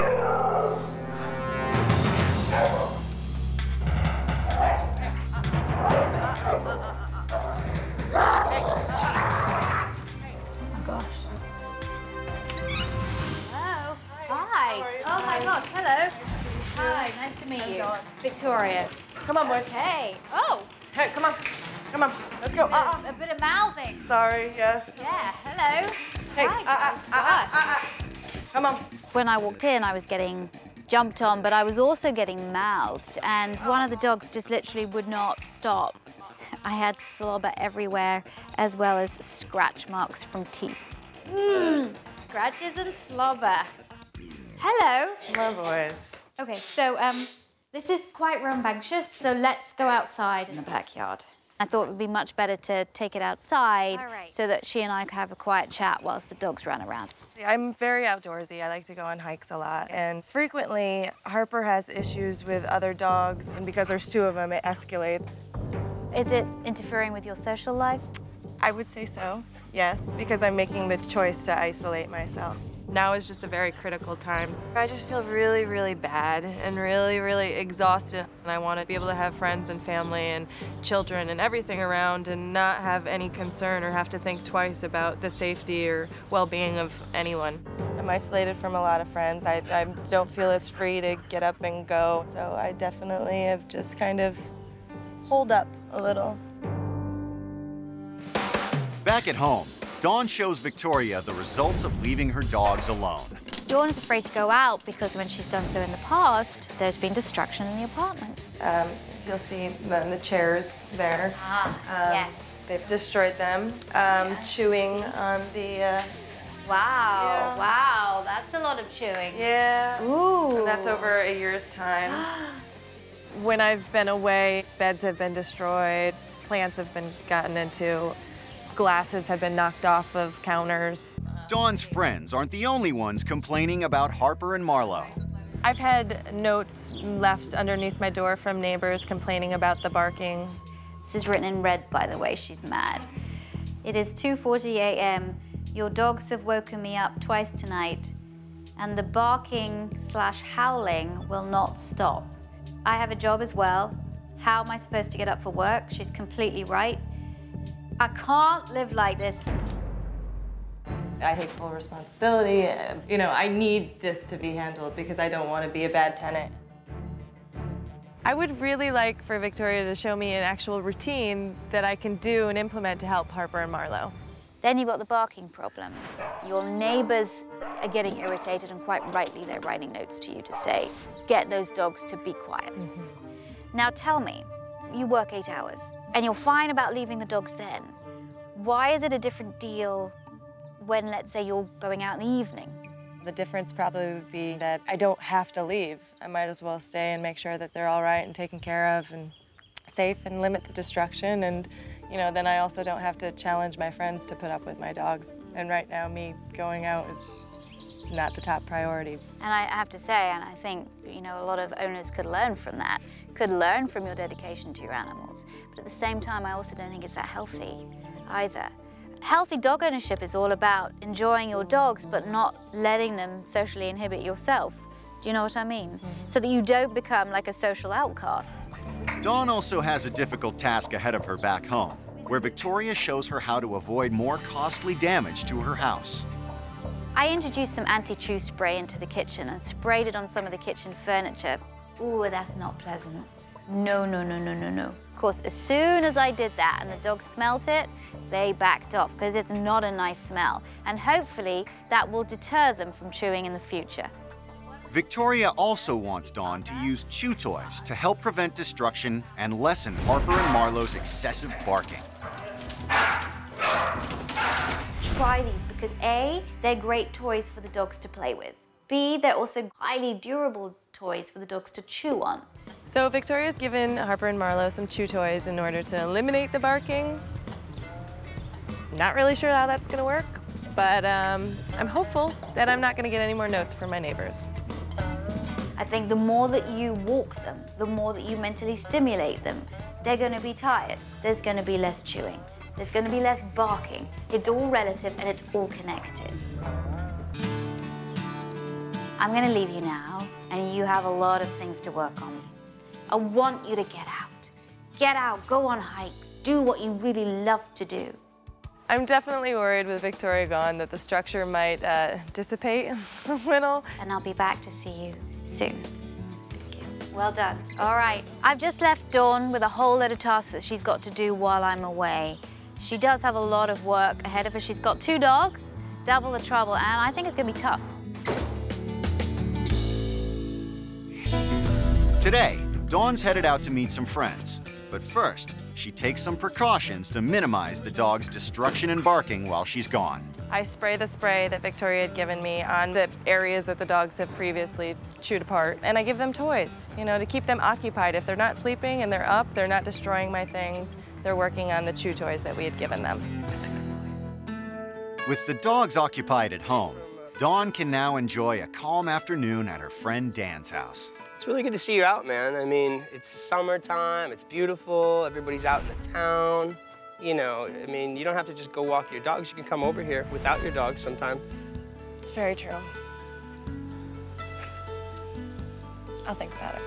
Oh my gosh, hello. Hi, nice to meet you. Victoria. Come on, boys. Hey. Oh. Hey, come on. Come on. Let's go. A bit of mouthing. Sorry, yes. Yeah, hello. Hey, Hi. Come on. When I walked in, I was getting jumped on, but I was also getting mouthed, and one of the dogs just literally would not stop. I had slobber everywhere, as well as scratch marks from teeth. Scratches and slobber. Hello. Come on, boys. Okay, so this is quite rambunctious, so let's go outside in the backyard. I thought it would be much better to take it outside so that she and I could have a quiet chat whilst the dogs ran around. I'm very outdoorsy. I like to go on hikes a lot. And frequently, Harper has issues with other dogs, and because there's two of them, it escalates. Is it interfering with your social life? I would say so, yes, because I'm making the choice to isolate myself. Now is just a very critical time. I just feel really, really bad and really, really exhausted. And I want to be able to have friends and family and children and everything around and not have any concern or have to think twice about the safety or well-being of anyone. I'm isolated from a lot of friends. I don't feel as free to get up and go. So I definitely have just kind of holed up a little. Back at home, Dawn shows Victoria the results of leaving her dogs alone. Dawn is afraid to go out because when she's done so in the past, there's been destruction in the apartment. You'll see the chairs there. Yes. They've destroyed them, chewing on the... Wow, wow, that's a lot of chewing. Yeah. Ooh. And that's over a year's time. When I've been away, beds have been destroyed, plants have been gotten into. Glasses have been knocked off of counters. Dawn's friends aren't the only ones complaining about Harper and Marlowe. I've had notes left underneath my door from neighbors complaining about the barking. This is written in red, by the way, she's mad. It is 2:40 a.m. Your dogs have woken me up twice tonight, and the barking/howling will not stop. I have a job as well. How am I supposed to get up for work? She's completely right. I can't live like this. I take full responsibility. You know, I need this to be handled because I don't want to be a bad tenant. I would really like for Victoria to show me an actual routine that I can do and implement to help Harper and Marlowe. Then you've got the barking problem. Your neighbors are getting irritated, and quite rightly they're writing notes to you to say, get those dogs to be quiet. Now tell me, you work 8 hours, and you're fine about leaving the dogs then. Why is it a different deal when, let's say, you're going out in the evening? The difference probably would be that I don't have to leave. I might as well stay and make sure that they're all right and taken care of and safe and limit the destruction. And, you know, then I also don't have to challenge my friends to put up with my dogs. And right now, me going out is not the top priority. And I have to say, and I think, you know, a lot of owners could learn from that, could learn from your dedication to your animals. But at the same time, I also don't think it's that healthy either. Healthy dog ownership is all about enjoying your dogs, but not letting them socially inhibit yourself. Do you know what I mean? So that you don't become like a social outcast. Dawn also has a difficult task ahead of her back home, where Victoria shows her how to avoid more costly damage to her house. I introduced some anti-chew spray into the kitchen and sprayed it on some of the kitchen furniture. Ooh, that's not pleasant. No, no, no, no, no, no. Of course, as soon as I did that and the dogs smelt it, they backed off because it's not a nice smell. And hopefully that will deter them from chewing in the future. Victoria also wants Dawn to use chew toys to help prevent destruction and lessen Harper and Marlowe's excessive barking. Try these because A, they're great toys for the dogs to play with. B, they're also highly durable toys for the dogs to chew on. So Victoria's given Harper and Marlowe some chew toys in order to eliminate the barking. Not really sure how that's gonna work, but I'm hopeful that I'm not gonna get any more notes from my neighbors. I think the more that you walk them, the more that you mentally stimulate them, they're gonna be tired. There's gonna be less chewing. There's gonna be less barking. It's all relative and it's all connected. I'm gonna leave you now, and you have a lot of things to work on. I want you to get out. Get out, go on hikes, do what you really love to do. I'm definitely worried with Victoria gone that the structure might dissipate a little. And I'll be back to see you soon. Thank you. Well done. All right, I've just left Dawn with a whole load of tasks that she's got to do while I'm away. She does have a lot of work ahead of her. She's got 2 dogs, double the trouble, and I think it's gonna be tough. Today, Dawn's headed out to meet some friends. But first, she takes some precautions to minimize the dog's destruction and barking while she's gone. I spray the spray that Victoria had given me on the areas that the dogs have previously chewed apart. And I give them toys, you know, to keep them occupied. If they're not sleeping and they're up, they're not destroying my things. They're working on the chew toys that we had given them. With the dogs occupied at home, Dawn can now enjoy a calm afternoon at her friend Dan's house. It's really good to see you out, man. I mean, it's summertime, it's beautiful, everybody's out in the town. You know, I mean, you don't have to just go walk your dogs. You can come over here without your dogs sometimes. It's very true. I'll think about it.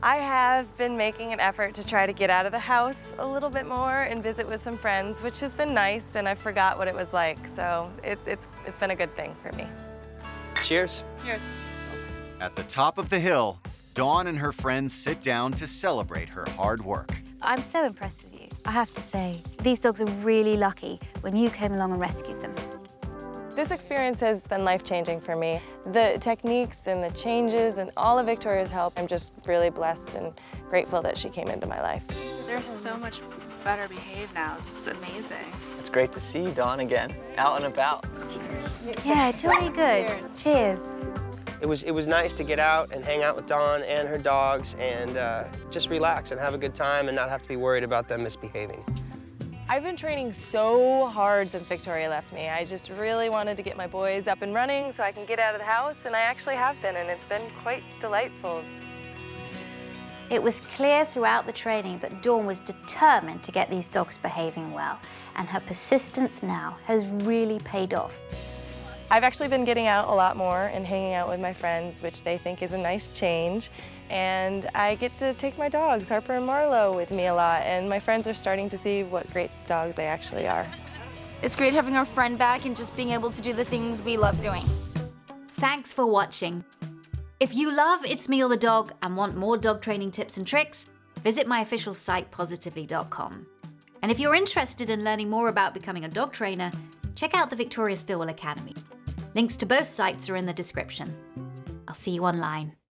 I have been making an effort to try to get out of the house a little bit more and visit with some friends, which has been nice, and I forgot what it was like, so it's been a good thing for me. Cheers. Cheers. At the top of the hill, Dawn and her friends sit down to celebrate her hard work. I'm so impressed with you, I have to say. These dogs are really lucky when you came along and rescued them. This experience has been life-changing for me. The techniques and the changes and all of Victoria's help, I'm just really blessed and grateful that she came into my life. They're so much better behaved now. It's amazing. It's great to see you, Dawn, again, out and about. Yeah, it's really good. Cheers. It was nice to get out and hang out with Dawn and her dogs and just relax and have a good time and not have to be worried about them misbehaving. I've been training so hard since Victoria left me. I just really wanted to get my boys up and running so I can get out of the house, and I actually have been, and it's been quite delightful. It was clear throughout the training that Dawn was determined to get these dogs behaving well, and her persistence now has really paid off. I've actually been getting out a lot more and hanging out with my friends, which they think is a nice change. And I get to take my dogs, Harper and Marlowe, with me a lot, and my friends are starting to see what great dogs they actually are. It's great having our friend back and just being able to do the things we love doing. Thanks for watching. If you love It's Me or the Dog and want more dog training tips and tricks, visit my official site, positively.com. And if you're interested in learning more about becoming a dog trainer, check out the Victoria Stilwell Academy. Links to both sites are in the description. I'll see you online.